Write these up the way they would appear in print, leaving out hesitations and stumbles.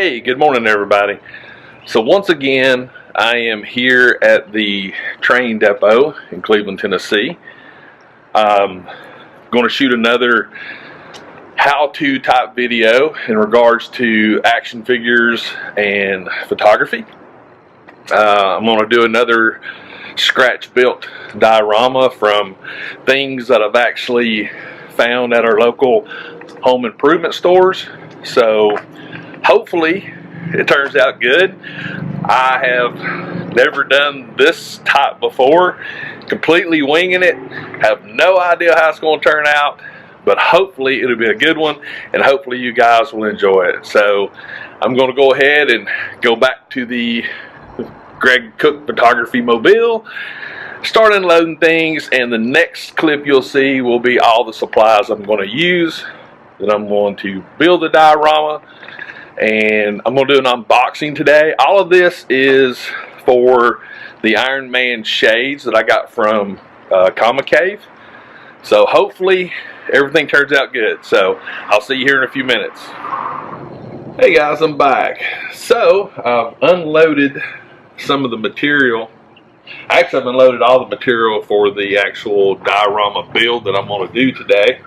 Hey, good morning everybody. So once again, I am here at the train depot in Cleveland, Tennessee. I'm going to shoot another how-to type video in regards to action figures and photography. I'm going to do another scratch-built diorama from things that I've actually found at our local home improvement stores. So hopefully it turns out good. I have never done this type before, completely winging it, have no idea how it's going to turn out, but hopefully it'll be a good one and hopefully you guys will enjoy it. So I'm going to go ahead and go back to the Greg Cook Photography Mobile, start unloading things, and the next clip you'll see will be all the supplies I'm going to use. Then I'm going to build the diorama, and I'm going to do an unboxing today. All of this is for the Iron Man shades that I got from Comic Cave. So hopefully everything turns out good. So I'll see you here in a few minutes. Hey guys, I'm back. So I've unloaded some of the material. Actually, I've unloaded all the material for the actual diorama build that I'm going to do today.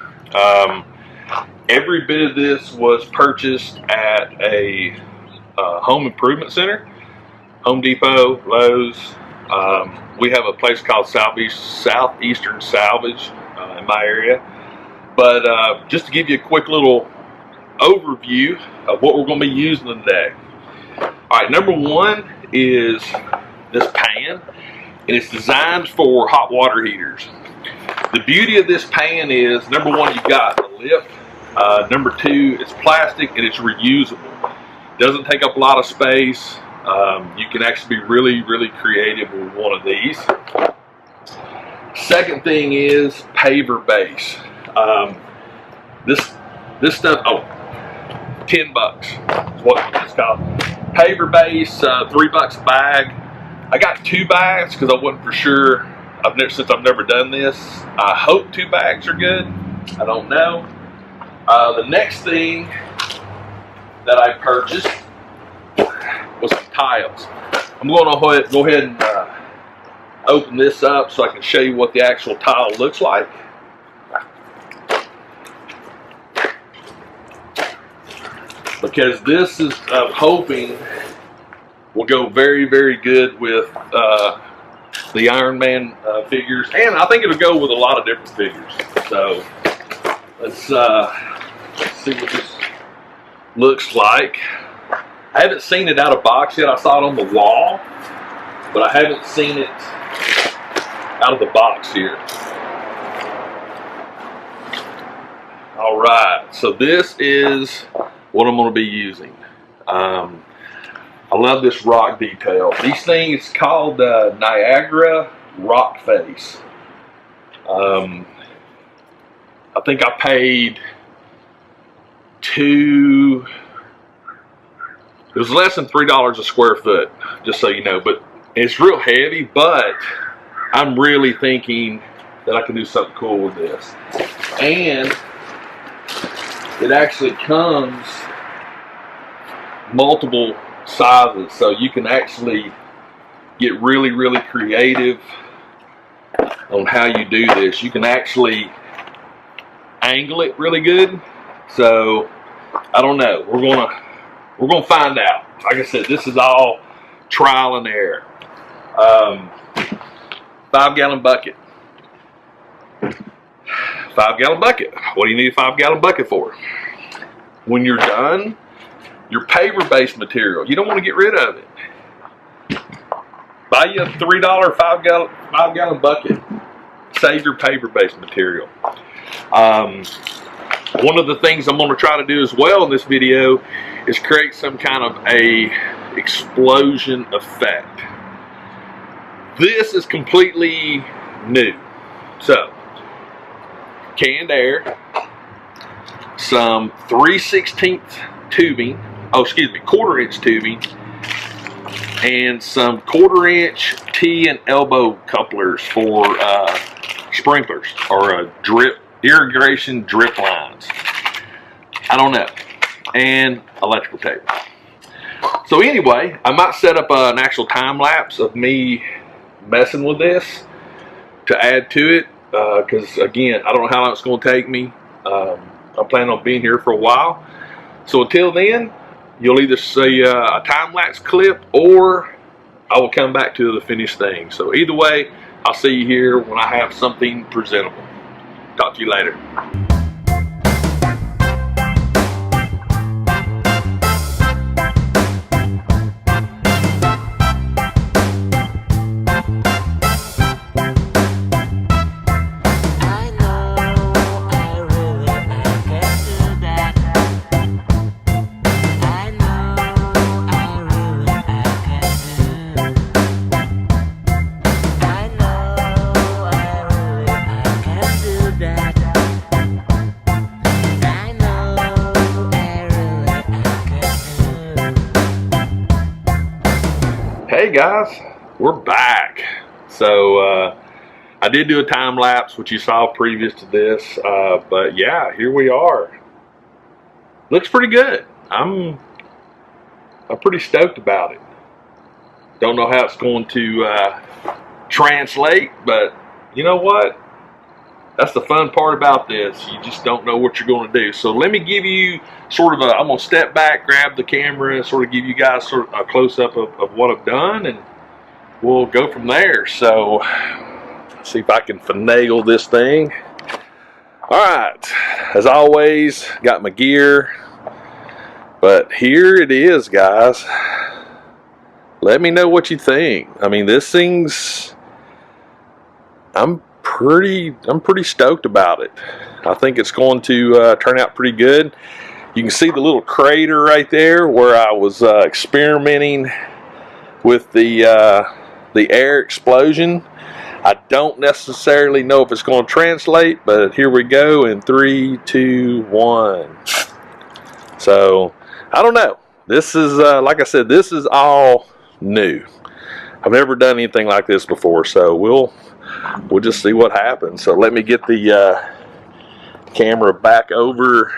Every bit of this was purchased at a home improvement center, Home Depot, Lowe's. We have a place called Southeastern Salvage in my area. But just to give you a quick little overview of what we're going to be using today. All right, number one is this pan, and it's designed for hot water heaters. The beauty of this pan is, number one, you've got a lip. Number two, it's plastic and it's reusable. Doesn't take up a lot of space. You can actually be really creative with one of these. Second thing is paver base. This stuff, $10 is what it's called. Paver base, $3 a bag. I got 2 bags because I wasn't for sure. Since I've never done this, I hope 2 bags are good. I don't know. The next thing that I purchased was some tiles. I'm going to go ahead and open this up so I can show you what the actual tile looks like. Because this is, I'm hoping, will go very good with the Iron Man figures, and I think it'll go with a lot of different figures. So let's see what this looks like. I haven't seen it out of box yet. I saw it on the wall, but I haven't seen it out of the box here. All right, so this is what I'm going to be using. I love this rock detail. These things called Niagara rock face. I think I paid it was less than $3 a square foot, just so you know, but it's real heavy, but I'm really thinking that I can do something cool with this. And it actually comes multiple sizes, so you can actually get really creative on how you do this. You can actually angle it really good. So I don't know, we're gonna find out. Like I said, this is all trial and error. 5-gallon bucket. 5-gallon bucket. What do you need a 5-gallon bucket for? When you're done your paver based material, you don't want to get rid of it. Buy you a $3 5-gallon bucket. Save your paver based material. One of the things I'm going to try to do as well in this video is create some kind of a explosion effect. This is completely new. So, canned air, some 3/16 tubing, quarter-inch tubing, and some quarter-inch T and elbow couplers for sprinklers or irrigation drip lines. I don't know. And electrical tape. So anyway, I might set up an actual time lapse of me messing with this to add to it, because again, I don't know how long it's going to take me. I'm planning on being here for a while. So until then, you'll either see a time lapse clip, or I will come back to the finished thing. So either way, I'll see you here when I have something presentable. Talk to you later. Hey guys, we're back. So I did do a time lapse, which you saw previous to this, but yeah, here we are. Looks pretty good. I'm pretty stoked about it. Don't know how it's going to translate, but you know what? That's the fun part about this. You just don't know what you're going to do. So let me give you sort of I'm going to step back, grab the camera, and sort of give you guys sort of a close-up of what I've done, and we'll go from there. So let's see if I can finagle this thing. All right. As always, got my gear. But here it is, guys. Let me know what you think. I mean, this thing's... I'm pretty stoked about it. I think it's going to turn out pretty good. You can see the little crater right there where I was experimenting with the air explosion. I don't necessarily know if it's going to translate, but here we go in 3, 2, 1. So I don't know. This is like I said, this is all new. I've never done anything like this before, so we'll just see what happens. So let me get the camera back over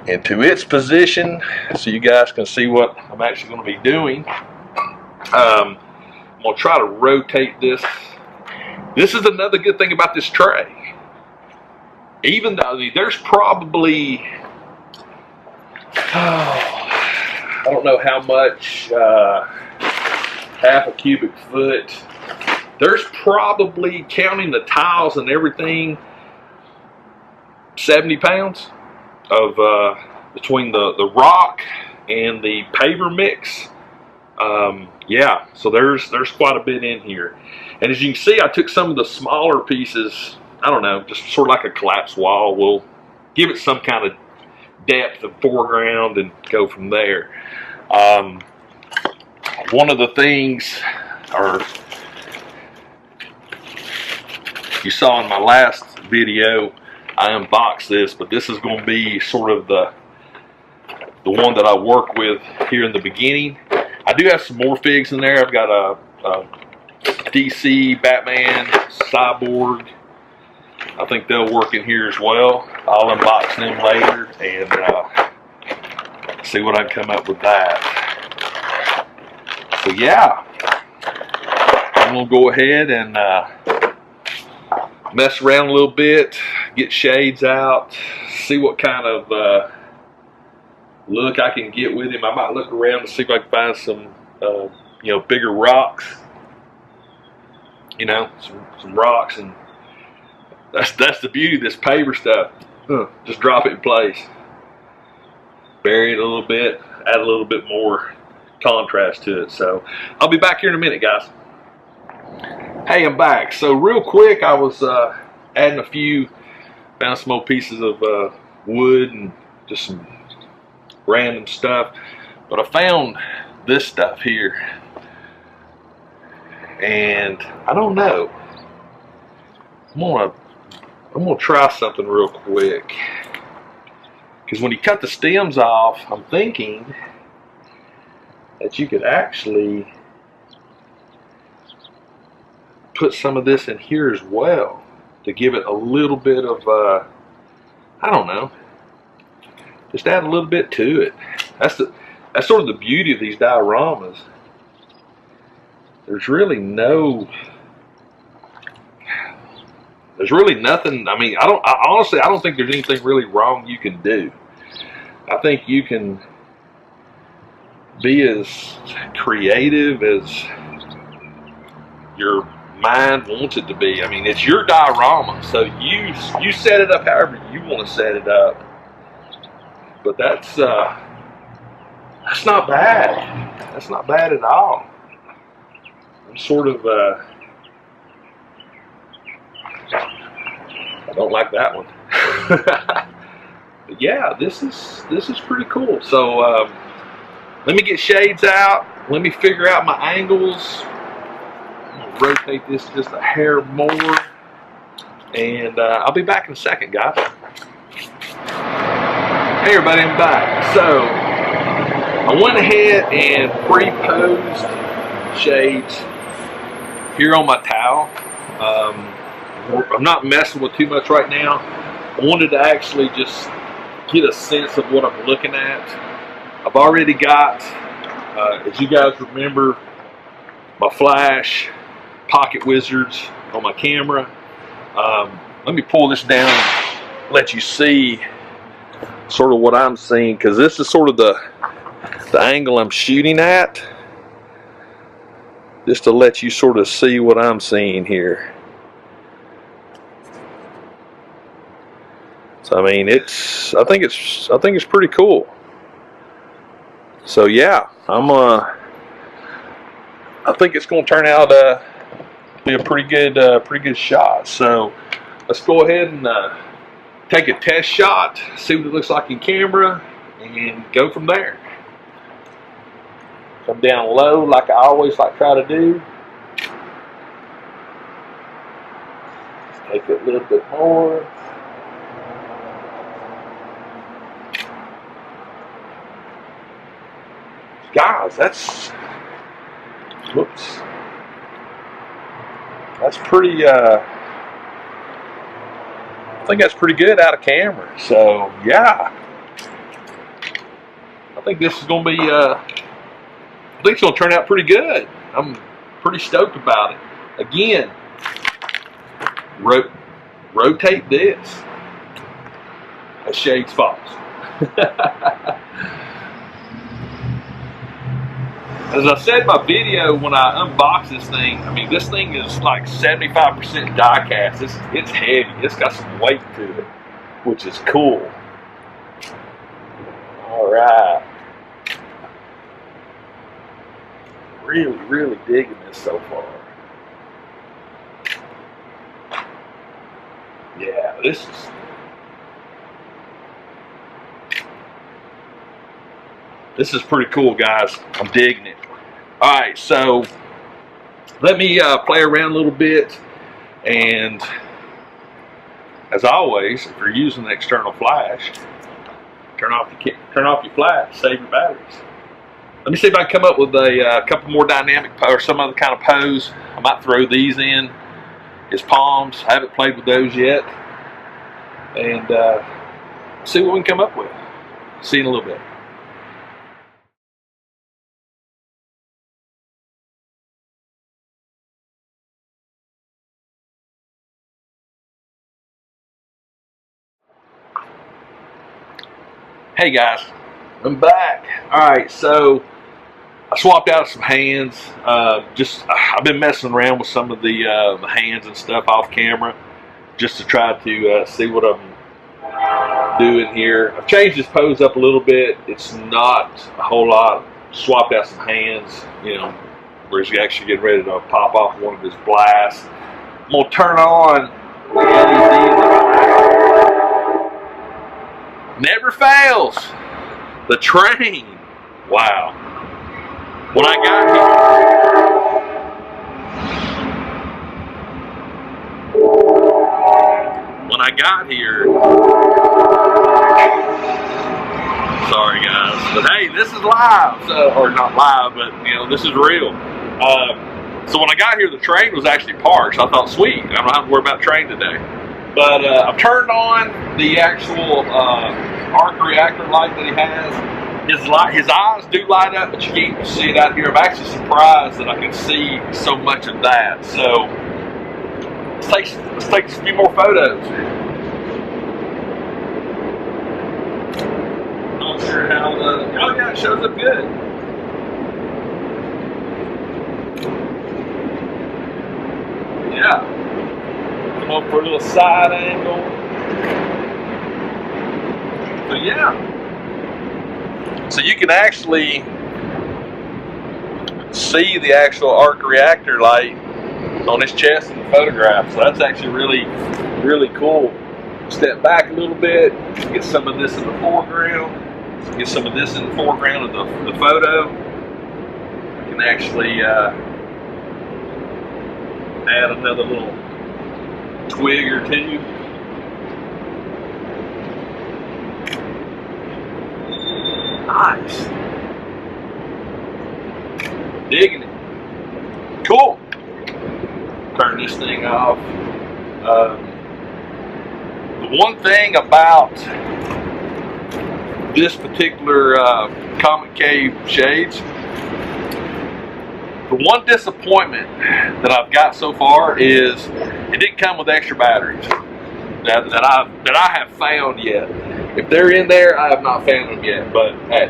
into its position so you guys can see what I'm actually going to be doing. I'm going to try to rotate this. This is another good thing about this tray. Even though there's probably, I don't know how much, half a cubic foot. There's probably, counting the tiles and everything, 70 pounds of between the rock and the paver mix. Yeah, so there's quite a bit in here. And as you can see, I took some of the smaller pieces, I don't know, just sort of like a collapsed wall. We'll give it some kind of depth of foreground and go from there. One of the things, or you saw in my last video, I unboxed this, but this is going to be sort of the one that I work with here in the beginning. I do have some more figs in there. I've got a DC, Batman, Cyborg. I think they'll work in here as well. I'll unbox them later and see what I can come up with that. So yeah, I'm going to go ahead and mess around a little bit, get shades out, see what kind of look I can get with him. I might look around to see if I can find some you know, bigger rocks, you know, some rocks, and that's the beauty of this paver stuff. Just drop it in place, bury it a little bit, add a little bit more contrast to it. So I'll be back here in a minute, guys. Hey, I'm back. So real quick, I was adding a few, found some old pieces of wood and just some random stuff, but I found this stuff here, and I don't know, I'm gonna try something real quick, because when you cut the stems off, I'm thinking that you could actually put some of this in here as well to give it a little bit of I don't know, just add a little bit to it. That's sort of the beauty of these dioramas. There's really nothing. I mean, honestly, I don't think there's anything really wrong you can do. I think you can be as creative as your mind wants it to be. I mean, it's your diorama, so you set it up however you want to set it up. But that's not bad. That's not bad at all. I'm sort of I don't like that one. But yeah, this is pretty cool. So let me get shades out. Let me figure out my angles. I'm gonna rotate this just a hair more, and I'll be back in a second, guys. Hey everybody, I'm back. So I went ahead and pre-posed shades here on my towel. I'm not messing with too much right now. I wanted to actually just get a sense of what I'm looking at. I've already got, as you guys remember, my flash pocket wizards on my camera. Let me pull this down and let you see sort of what I'm seeing, because this is sort of the angle I'm shooting at, just to let you sort of see what I'm seeing here. So I mean, I think it's pretty cool. So yeah, I think it's going to turn out be a pretty good shot. So let's go ahead and take a test shot, see what it looks like in camera, and go from there. Come down low like I always try to do. Just take it a little bit more. Guys, that's pretty, I think that's pretty good out of camera. So yeah, I think this is going to be, I think it's going to turn out pretty good. I'm pretty stoked about it. Again, rotate this as shades falls. As I said in my video when I unboxed this thing, I mean, this thing is like 75% die cast. It's heavy. It's got some weight to it, which is cool. All right. Really digging this so far. Yeah, this is pretty cool, guys. I'm digging it. All right, so let me play around a little bit, and as always, if you're using an external flash, turn off your flash, save your batteries. Let me see if I can come up with a couple more dynamic or some other kind of pose. I might throw these in as palms. I haven't played with those yet, and see what we can come up with. See you in a little bit. Hey guys, I'm back. Alright, so I swapped out some hands. I've been messing around with some of the hands and stuff off camera, just to try to see what I'm doing here. I've changed this pose up a little bit. It's not a whole lot. Swapped out some hands, you know, where he's actually getting ready to pop off one of his blasts. I'm gonna turn on the LED. Never fails. The train. Wow. When I got here, sorry guys, but hey, this is live, or not live, but you know, this is real. So when I got here, the train was actually parked. So I thought, sweet, I don't have to worry about train today. But I've turned on the actual arc reactor light that he has. his eyes do light up, but you can't see it out here. I'm actually surprised that I can see so much of that. So let's take a few more photos. Not sure how oh yeah, it shows up good. Yeah. Come up for a little side angle. So yeah. So you can actually see the actual arc reactor light on his chest in the photograph. So that's actually really, really cool. Step back a little bit, get some of this in the foreground, get some of this in the foreground of the photo. You can actually add another little twig or two. Nice. Digging it. Cool. Turn this thing off. The one thing about this particular Comet Cave shades, the one disappointment that I've got so far is it didn't come with extra batteries that I have found yet. If they're in there, I have not found them yet, but hey,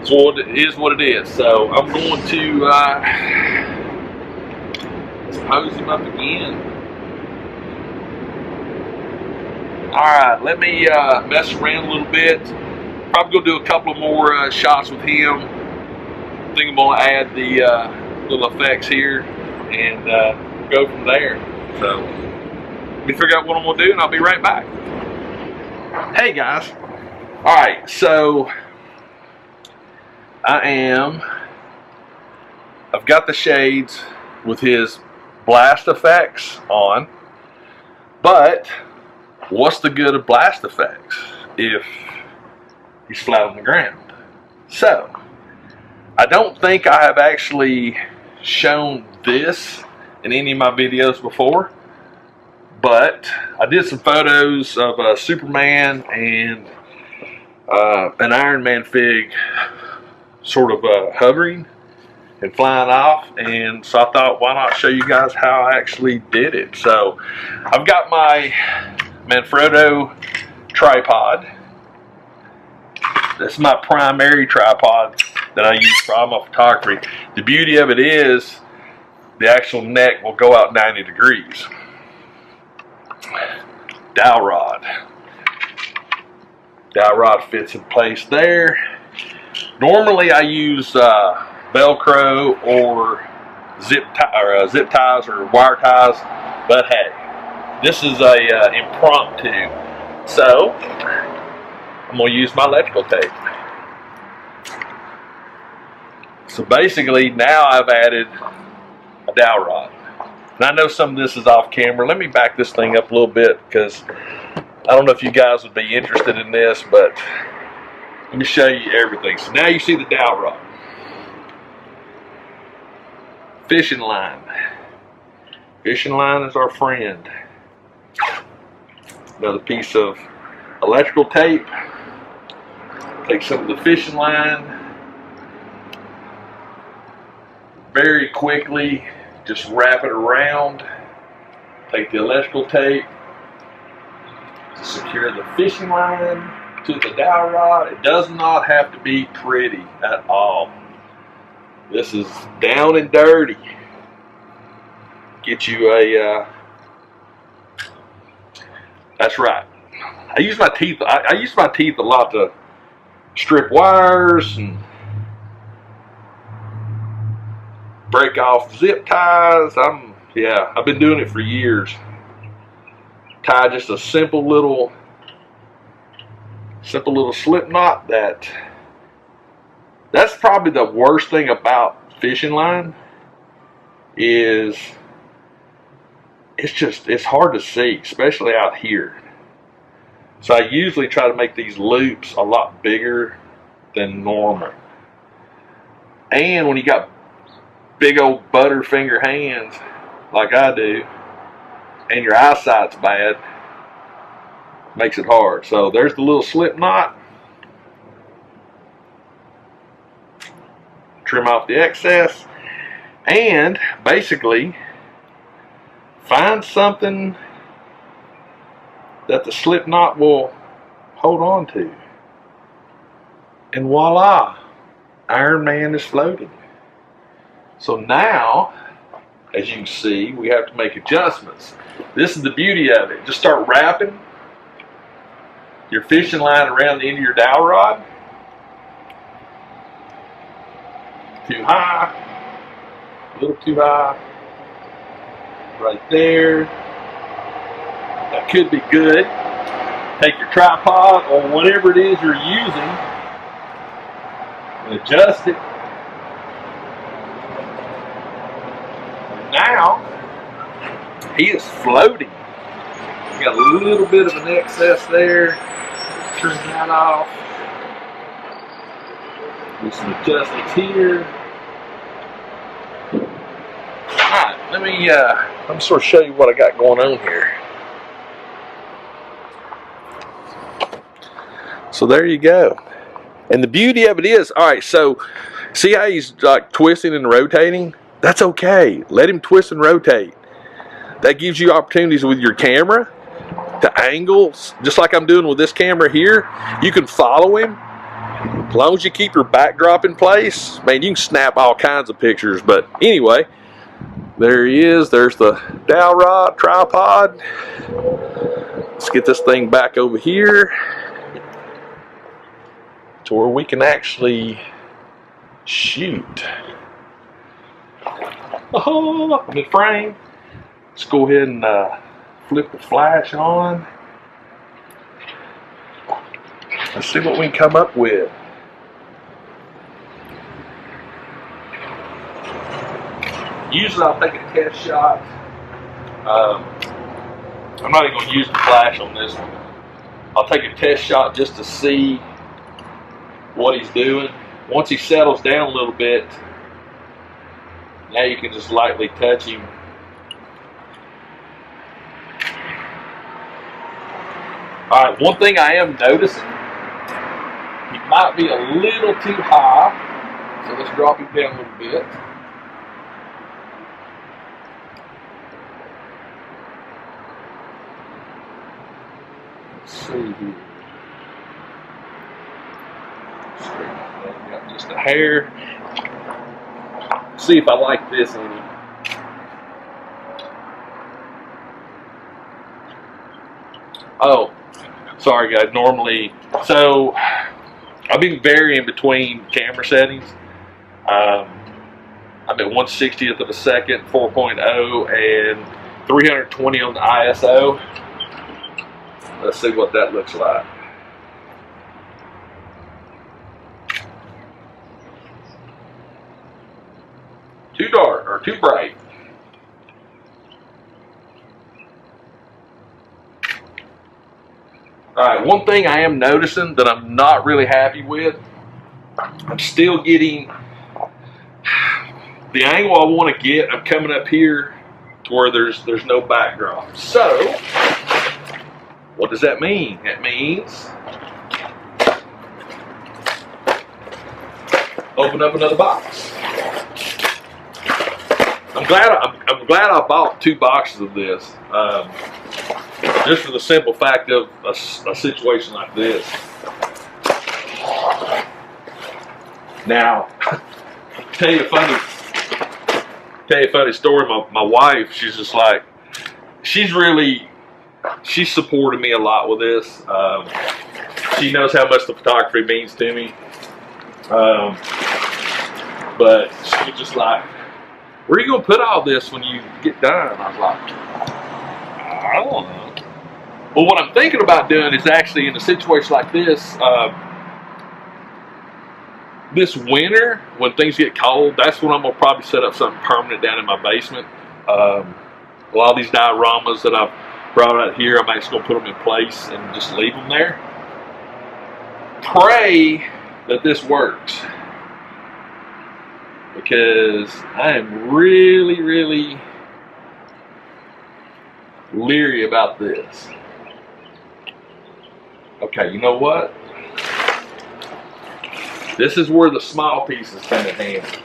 so it is what it is. So I'm going to let's pose him up again. Alright, let me mess around a little bit. Probably going to do a couple more shots with him. I think I'm going to add the little effects here and go from there. So let me figure out what I'm going to do and I'll be right back. Hey guys. Alright, so I've got the shades with his blast effects on, but what's the good of blast effects if he's flat on the ground? So I don't think I have actually shown this in any of my videos before, but I did some photos of Superman and an Iron Man fig sort of hovering and flying off, and so I thought, why not show you guys how I actually did it. So I've got my Manfrotto tripod. That's my primary tripod that I use for all my photography. The beauty of it is the actual neck will go out 90 degrees. Dowel rod. Dowel rod fits in place there. Normally I use Velcro or zip ties or wire ties, but hey, this is a impromptu, so I'm going to use my electrical tape. So basically now I've added a dowel rod. And I know some of this is off camera. Let me back this thing up a little bit because I don't know if you guys would be interested in this, but let me show you everything. So now you see the dowel rod. Fishing line. Fishing line is our friend. Another piece of electrical tape. Take some of the fishing line. Very quickly, just wrap it around. Take the electrical tape. Secure the fishing line to the dowel rod. It does not have to be pretty at all. This is down and dirty. Get you a that's right. I use my teeth. I use my teeth a lot to strip wires and break off zip ties. I've been doing it for years. Tie just a simple little slip knot. That's probably the worst thing about fishing line is it's hard to see, especially out here. So I usually try to make these loops a lot bigger than normal. And when you got big old butterfinger hands like I do, and your eyesight's bad, makes it hard. So there's the little slip knot. trim off the excess, and basically find something that the slip knot will hold on to. And voila, Iron Man is floating. So now, as you can see, we have to make adjustments. This is the beauty of it. Just start wrapping your fishing line around the end of your dowel rod. Too high, a little too high, right there. That could be good. Take your tripod or whatever it is you're using and adjust it. And now he is floating. You got a little bit of an excess there. Turn that off. Do some adjustments here. Alright, let me sort of show you what I got going on here. So there you go. And the beauty of it is, alright, so see how he's like twisting and rotating? That's okay. Let him twist and rotate. That gives you opportunities with your camera to angles, just like I'm doing with this camera here. You can follow him. As long as you keep your backdrop in place, man, you can snap all kinds of pictures. But anyway, there he is. There's the dowel rod, tripod. Let's get this thing back over here to where we can actually shoot. Oh, I'm in frame. Let's go ahead and flip the flash on. Let's see what we can come up with. Usually I'll take a test shot. I'm not even going to use the flash on this one. I'll take a test shot just to see what he's doing. Once he settles down a little bit, now you can just lightly touch him. Alright, one thing I am noticing, he might be a little too high, so let's drop him down a little bit. Let's see here. Straighten that up just a hair. See if I like this any. Oh, sorry guys, normally, so I've been varying between camera settings. I'm at 1/60th of a second, 4.0, and 320 on the ISO. Let's see what that looks like. Too dark or too bright. Alright, one thing I am noticing that I'm not really happy with, I'm still getting the angle I want to get. I'm coming up here to where there's no backdrop. So, what does that mean? That means open up another box. I'm glad I bought 2 boxes of this, just for the simple fact of a situation like this. Now, tell you a funny story. My wife, she's just like, she's supported me a lot with this. She knows how much the photography means to me. But she was just like, where are you going to put all this when you get done? And I was like, I don't know. Well, what I'm thinking about doing is actually in a situation like this, this winter, when things get cold, that's when I'm going to probably set up something permanent down in my basement. A lot of these dioramas that I've brought out here, I'm actually going to put them in place and just leave them there. Pray that this works, because I am really, really leery about this. Okay, you know what? This is where the small pieces come in handy.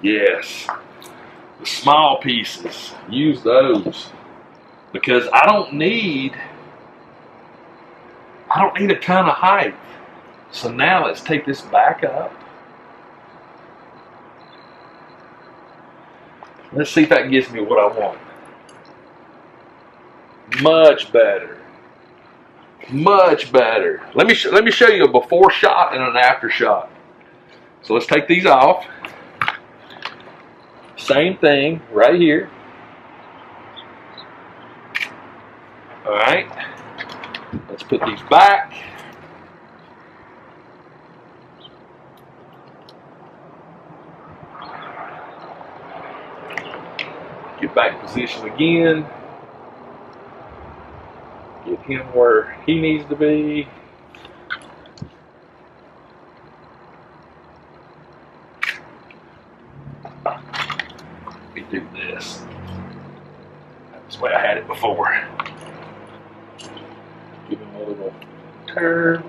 Yes, the small pieces, use those, because I don't need a ton of height. So now let's take this back up. Let's see if that gives me what I want. Much better. Much better. Let me show you a before shot and an after shot. So let's take these off. Same thing right here. All right. Let's put these back. Get back in position again. Get him where he needs to be. Let me do this. That's the way I had it before. Give him a little turn.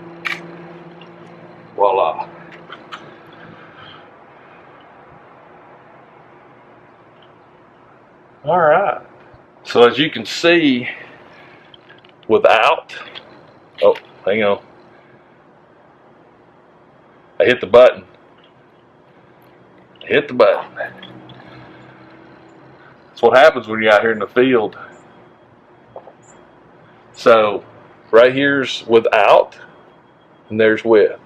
Voila. All right. So as you can see, without, oh, hang on. I hit the button. Hit the button. That's what happens when you're out here in the field. So right here's without, and there's with.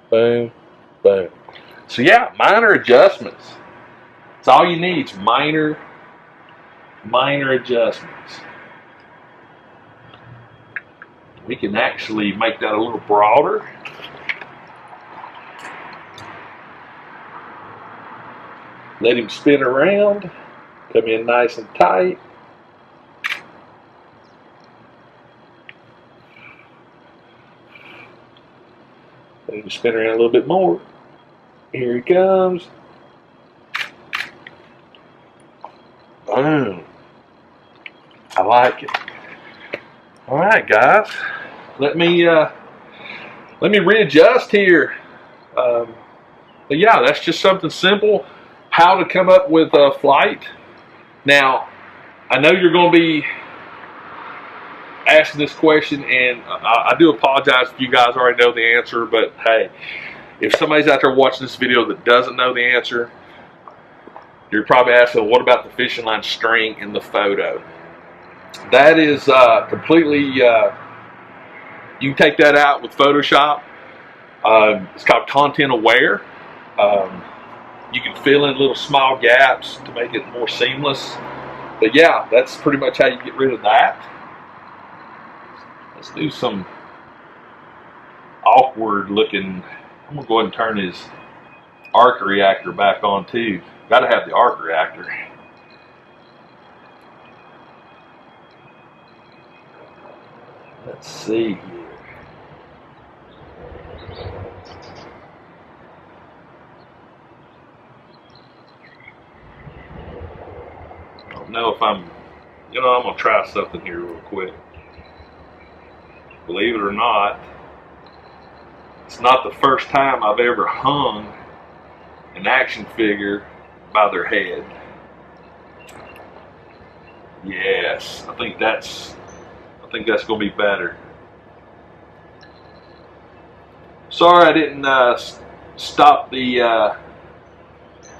Boom, boom. So yeah, minor adjustments. It's all you need. It's minor adjustments. We can actually make that a little broader. Let him spin around. Come in nice and tight. Let him spin around a little bit more. Here he comes. Boom. I like it. All right, guys. Let me readjust here. But yeah, that's just something simple. How to come up with a flight. Now, I know you're going to be asking this question, and I do apologize if you guys already know the answer, but hey, if somebody's out there watching this video that doesn't know the answer, you're probably asking, what about the fishing line string in the photo? That is completely, you can take that out with Photoshop. It's called content aware. You can fill in little small gaps to make it more seamless. But yeah, that's pretty much how you get rid of that. Let's do some awkward looking. I'm gonna go ahead and turn his arc reactor back on too. Gotta have the arc reactor. Let's see here. I don't know if I'm gonna try something here real quick. Believe it or not, it's not the first time I've ever hung an action figure by their head. Yes, I think that's gonna be better. Sorry I didn't stop the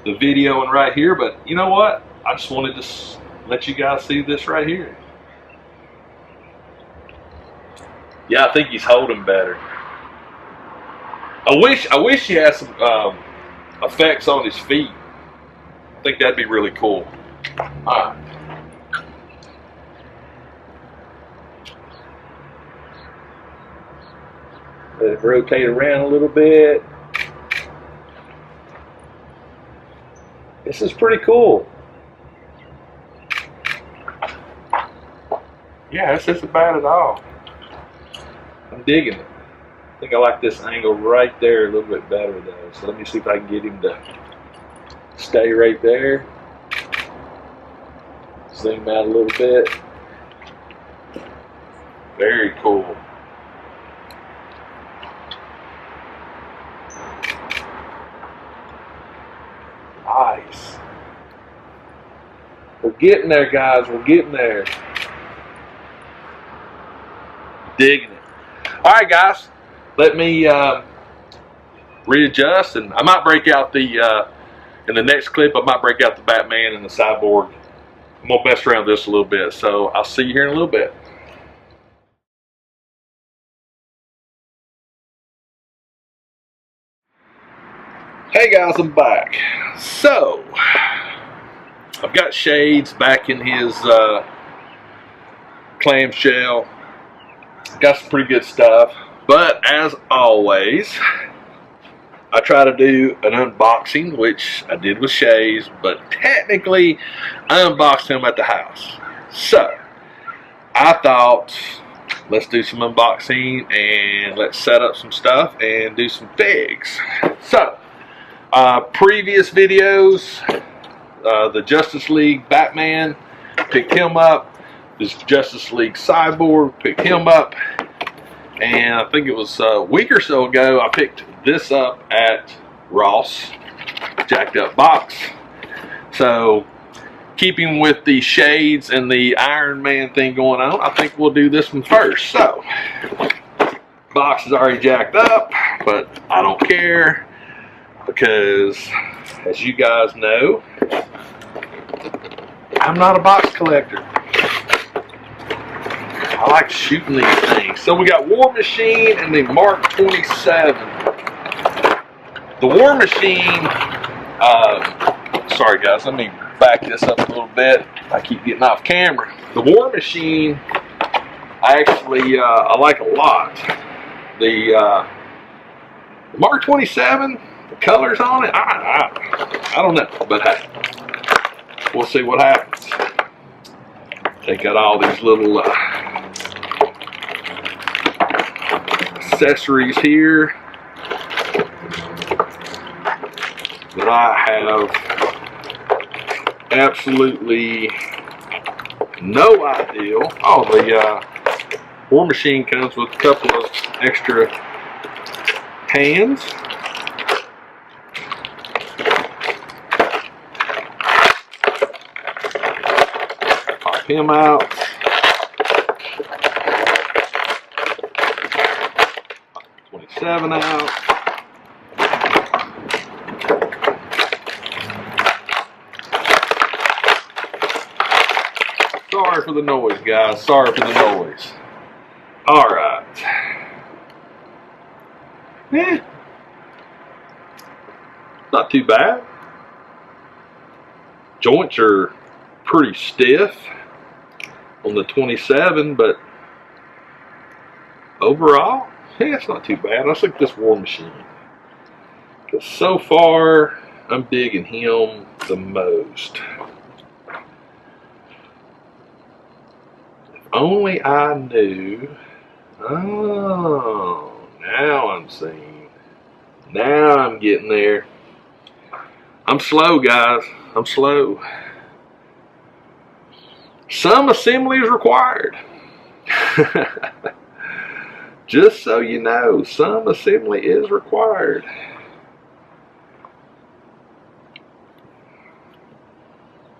video and right here, but you know what? I just wanted to let you guys see this right here. Yeah, I think he's holding better. I wish he had some effects on his feet. I think that'd be really cool. All right. Let it rotate around a little bit. This is pretty cool. Yeah, this isn't bad at all. I'm digging it. I think I like this angle right there a little bit better though. So let me see if I can get him to stay right there. Zoom out a little bit. Very cool. We're getting there, guys. We're getting there. Digging it. All right, guys. Let me readjust, and I might break out the in the next clip. I might break out the Batman and the Cyborg. I'm gonna mess around this a little bit. So I'll see you here in a little bit. Hey guys, I'm back. So I've got Shades back in his clamshell. Got some pretty good stuff, but as always, I try to do an unboxing, which I did with Shades, but technically I unboxed him at the house. So I thought, let's do some unboxing and let's set up some stuff and do some figs. So previous videos, the Justice League Batman, picked him up. This Justice League Cyborg, picked him up. And I think it was a week or so ago, I picked this up at Ross, jacked up box. So keeping with the Shades and the Iron Man thing going on, I think we'll do this one first. So box is already jacked up, but I don't care, because as you guys know, I'm not a box collector. I like shooting these things. So we got War Machine and the Mark 27. The War Machine, sorry guys, let me back this up a little bit. I keep getting off camera. The War Machine, I actually, I like a lot. The Mark 27, the colors on it, I don't know, but hey, we'll see what happens. They got all these little accessories here that I have absolutely no idea. Oh, the War Machine comes with a couple of extra hands. Pop him out. Pop 27 out. Sorry for the noise, guys. Sorry for the noise. Alright. Not too bad. Joints are pretty stiff on the 27, but overall, yeah, it's not too bad. I think this War Machine, because so far, I'm digging him the most. If only I knew. Oh, now I'm seeing. Now I'm getting there. I'm slow, guys. I'm slow. Some assembly is required. Just so you know, some assembly is required.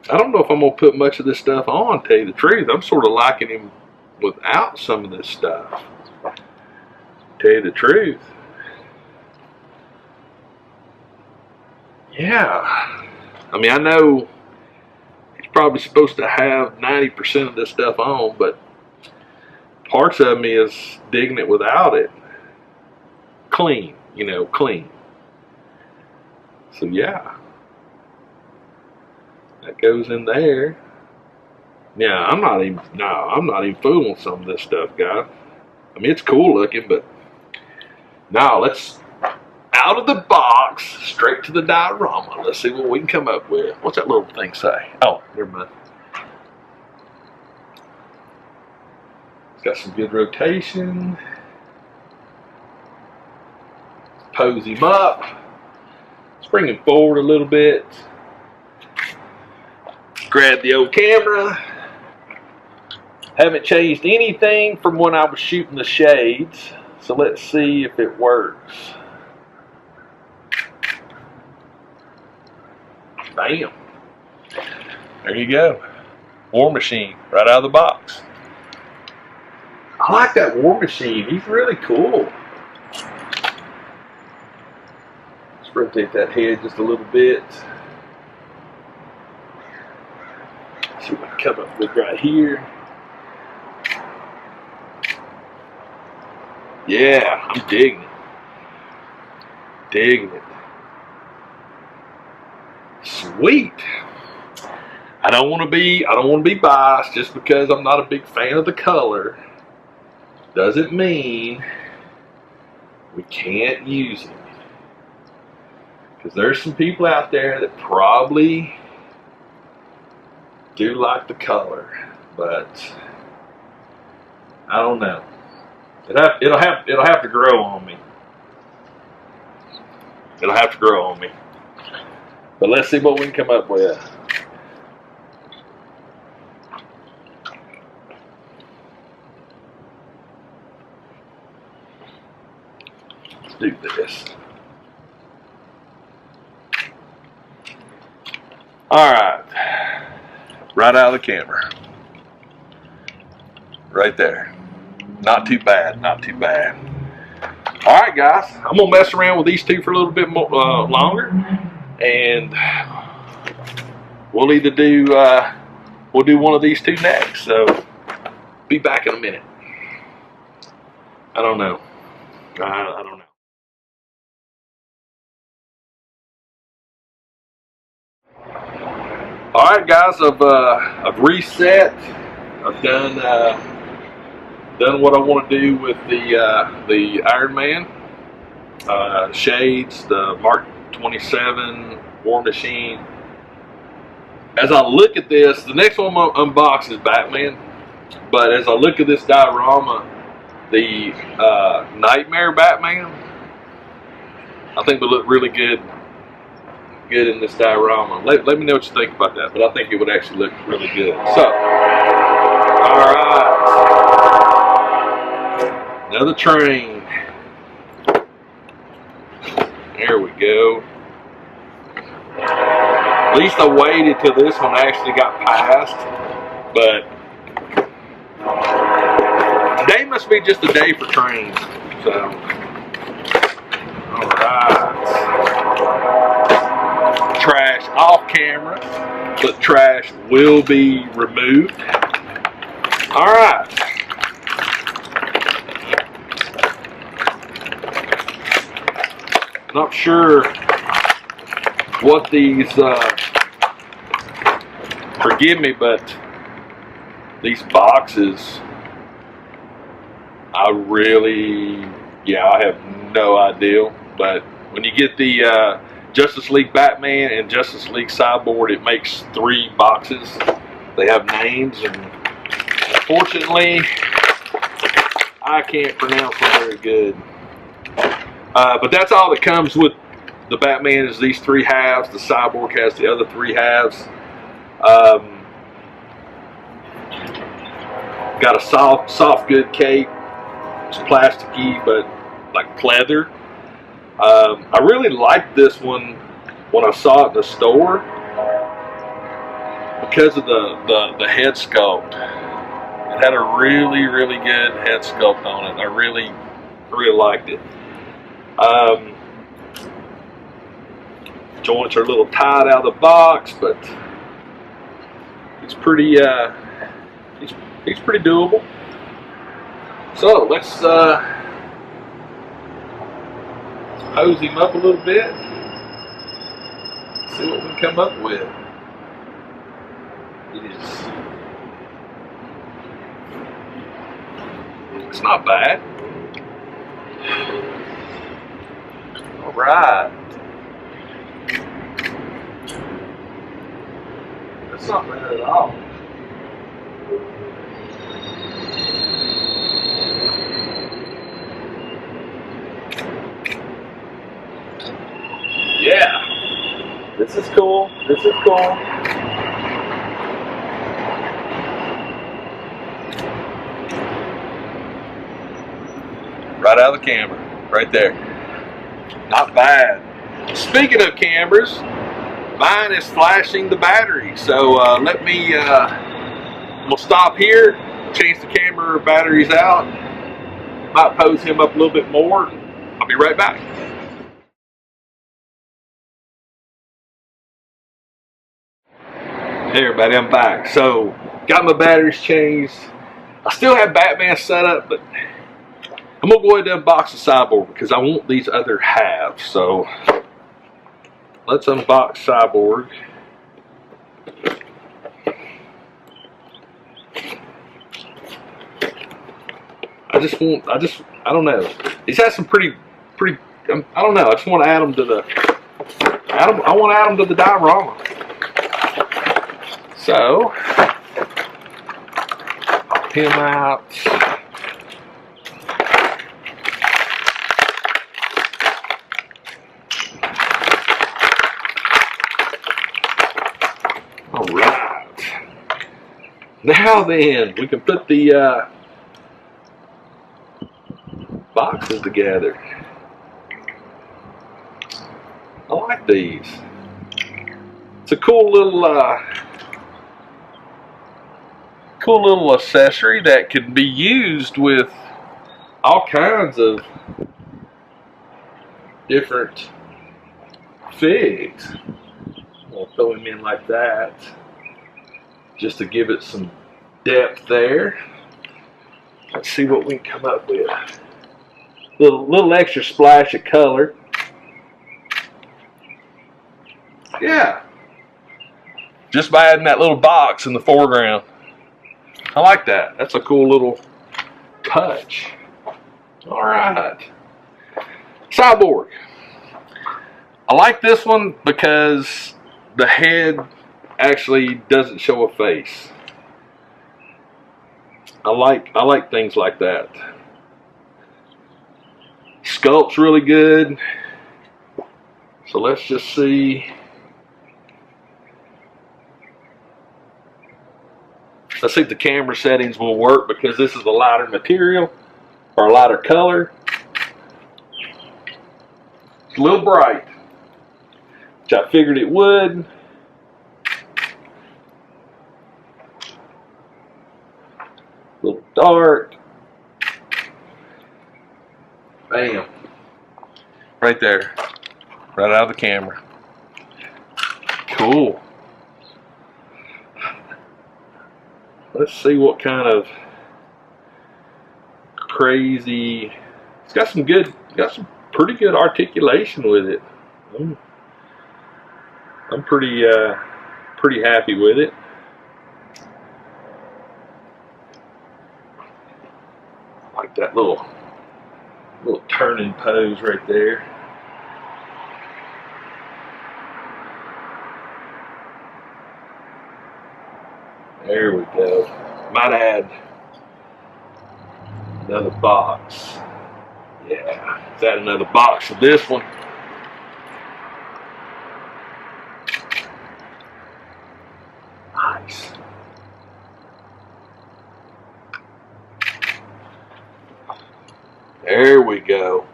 I don't know if I'm going to put much of this stuff on, to tell you the truth. I'm sort of liking him without some of this stuff, to tell you the truth. Yeah. I mean, I know he's probably supposed to have 90% of this stuff on, but parts of me is digging it without it. Clean, you know, clean. So yeah. That goes in there. Yeah, I'm not even fooling with some of this stuff, guys. I mean, it's cool looking, but now let's out of the box, straight to the diorama. Let's see what we can come up with. What's that little thing say? Oh, never mind. It's got some good rotation. Pose him up. Let's bring him forward a little bit. Grab the old camera. Haven't changed anything from when I was shooting the Shades, so let's see if it works. Bam. There you go. War Machine right out of the box. I like that War Machine. He's really cool. Let's rotate that head just a little bit. See what I can come up with right here. Yeah, I'm digging it. Digging it. Sweet. I don't want to be biased just because I'm not a big fan of the color. Doesn't mean we can't use it. Because there's some people out there that probably do like the color, but I don't know. It'll have to grow on me. It'll have to grow on me. But let's see what we can come up with. Let's do this. All right. Right out of the camera. Right there. Not too bad, not too bad. All right, guys. I'm going to mess around with these two for a little bit more, longer. And we'll either do, we'll do one of these two next. So, be back in a minute. I don't know. I don't know. All right, guys. I've reset. I've done what I want to do with the Iron Man shades, the Mark 27 War Machine. As I look at this, the next one I'm gonna unbox is Batman. But as I look at this diorama, the Nightmare Batman, I think would look really good in this diorama. Let me know what you think about that. But I think it would actually look really good. So, all right, another train. There we go. At least I waited till this one actually got passed. But today must be just a day for trains. So, all right. Trash off camera, but trash will be removed. All right. Not sure what these, forgive me, but these boxes, I have no idea. But when you get the Justice League Batman and Justice League Cyborg, it makes 3 boxes. They have names, and unfortunately, I can't pronounce them very good. But that's all that comes with the Batman is these 3 halves. The Cyborg has the other 3 halves. Got a soft good cape. It's plasticky, but like pleather. I really liked this one when I saw it in the store because of the head sculpt. It had a really good head sculpt on it. I really liked it. Joints are a little tight out of the box, but it's pretty it's pretty doable. So let's hose him up a little bit, see what we can come up with. It's not bad. All right. That's not bad at all. Yeah, this is cool. This is cool. Right out of the camera, right there. Not bad. Speaking of cameras, mine is flashing the battery. So let me I'm gonna stop here, change the camera batteries out, might pose him up a little bit more. I'll be right back. Hey everybody, I'm back. So, got my batteries changed. I still have Batman set up, but I'm gonna go ahead and unbox the Cyborg because I want these other halves. So, let's unbox Cyborg. I don't know. These have some pretty, I don't know. I just want to add them to I want to add them to the diorama. So, pop him out. All right. Now then, we can put the boxes together. I like these. It's a cool little accessory that can be used with all kinds of different figs. We'll throw him in like that just to give it some depth there. Let's see what we can come up with. Little extra splash of color. Yeah. Just by adding that little box in the foreground. I like that. That's a cool little touch. Alright. Cyborg. I like this one because the head actually doesn't show a face. I like things like that. Sculpt's really good. So let's just see. Let's see if the camera settings will work because this is a lighter material or a lighter color. It's a little bright, which I figured it would. A little dark. Bam. Right there. Right out of the camera. Cool. Let's see what kind of crazy. It's got some pretty good articulation with it. I'm pretty happy with it. I like that little turning pose right there. There we go. Might add another box. Yeah, let's add another box for this one. Nice. There we go.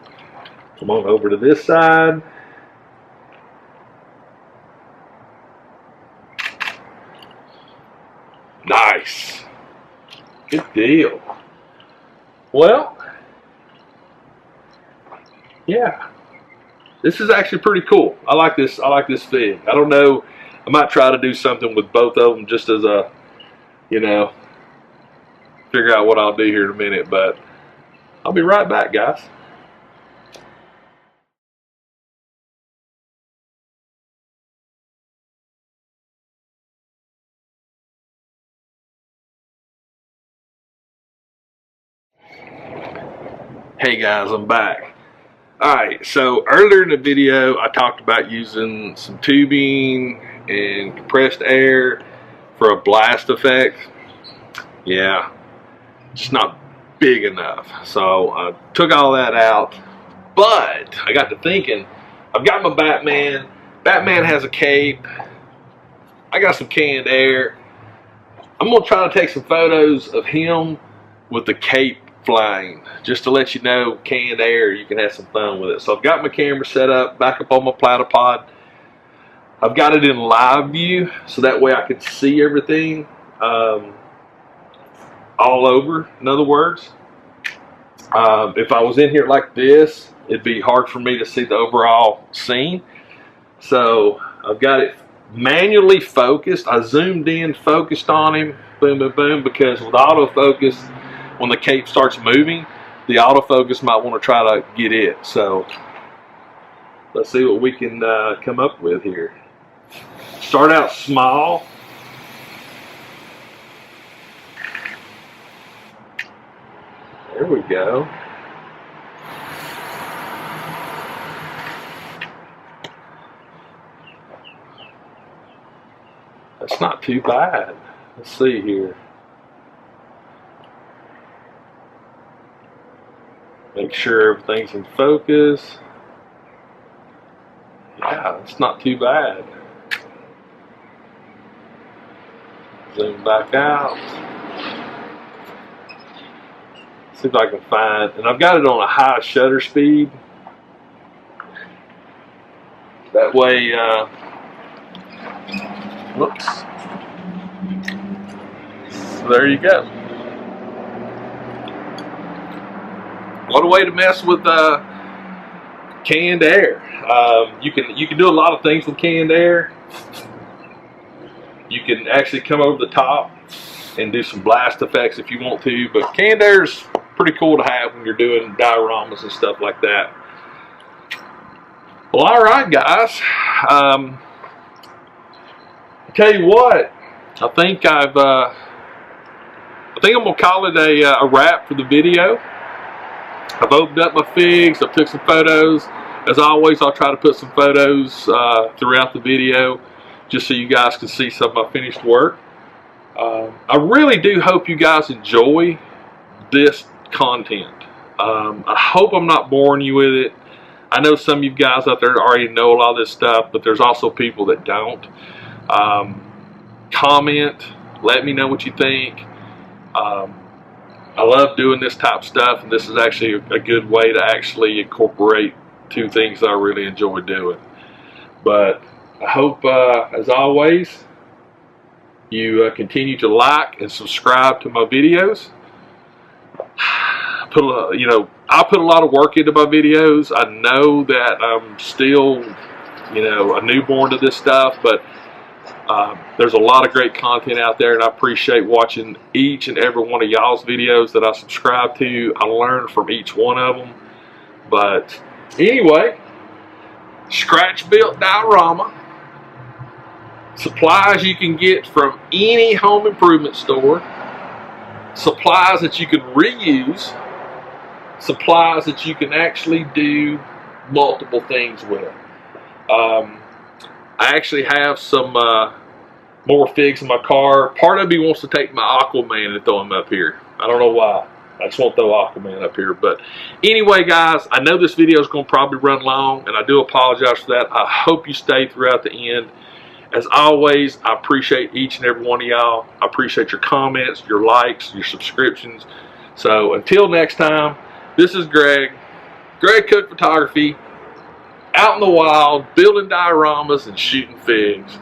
Come on over to this side. Nice. Good deal. Well, yeah. This is actually pretty cool. I like this fig. I don't know. I might try to do something with both of them just as a, figure out what I'll do here in a minute, but I'll be right back, guys. Hey guys, I'm back. Alright, so earlier in the video I talked about using some tubing and compressed air for a blast effect. Yeah, just not big enough. So I took all that out, but I got to thinking, I've got my Batman. Batman has a cape. I got some canned air. I'm going to try to take some photos of him with the cape flying, just to let you know, canned air, you can have some fun with it. So I've got my camera set up back up on my platypod. I've got it in live view so that way I can see everything. all over, in other words. If I was in here like this, it'd be hard for me to see the overall scene. So I've got it manually focused. I zoomed in, focused on him, boom, boom, boom, because with autofocus, when the cape starts moving, the autofocus might want to try to get it. So let's see what we can come up with here. Start out small. There we go. That's not too bad. Let's see here. Make sure everything's in focus. Yeah, it's not too bad. Zoom back out. See if I can find, and I've got it on a high shutter speed. That way, whoops. So there you go. What a way to mess with canned air. You can do a lot of things with canned air. You can actually come over the top and do some blast effects if you want to, but canned air is pretty cool to have when you're doing dioramas and stuff like that. Well, all right, guys. I'll tell you what. I think I'm gonna call it a wrap for the video. I've opened up my figs. I took some photos. As always, I'll try to put some photos throughout the video, just so you guys can see some of my finished work. I really do hope you guys enjoy this content. I hope I'm not boring you with it. I know some of you guys out there already know a lot of this stuff, but there's also people that don't. Comment, let me know what you think. I love doing this type of stuff, and this is actually a good way to actually incorporate two things that I really enjoy doing. But I hope, as always, you continue to like and subscribe to my videos. I put a lot of work into my videos. I know that I'm still, a newborn to this stuff, but there's a lot of great content out there, and I appreciate watching each and every one of y'all's videos that I subscribe to. I learn from each one of them. But anyway, scratch built diorama. Supplies you can get from any home improvement store. Supplies that you can reuse. Supplies that you can actually do multiple things with. I actually have some more figs in my car. Part of me wants to take my Aquaman and throw him up here. I don't know why. I just want to throw Aquaman up here. But anyway, guys, I know this video is going to probably run long, and I do apologize for that. I hope you stay throughout the end. As always, I appreciate each and every one of y'all. I appreciate your comments, your likes, your subscriptions. So until next time, this is Greg Cook Photography, out in the wild, building dioramas and shooting figs.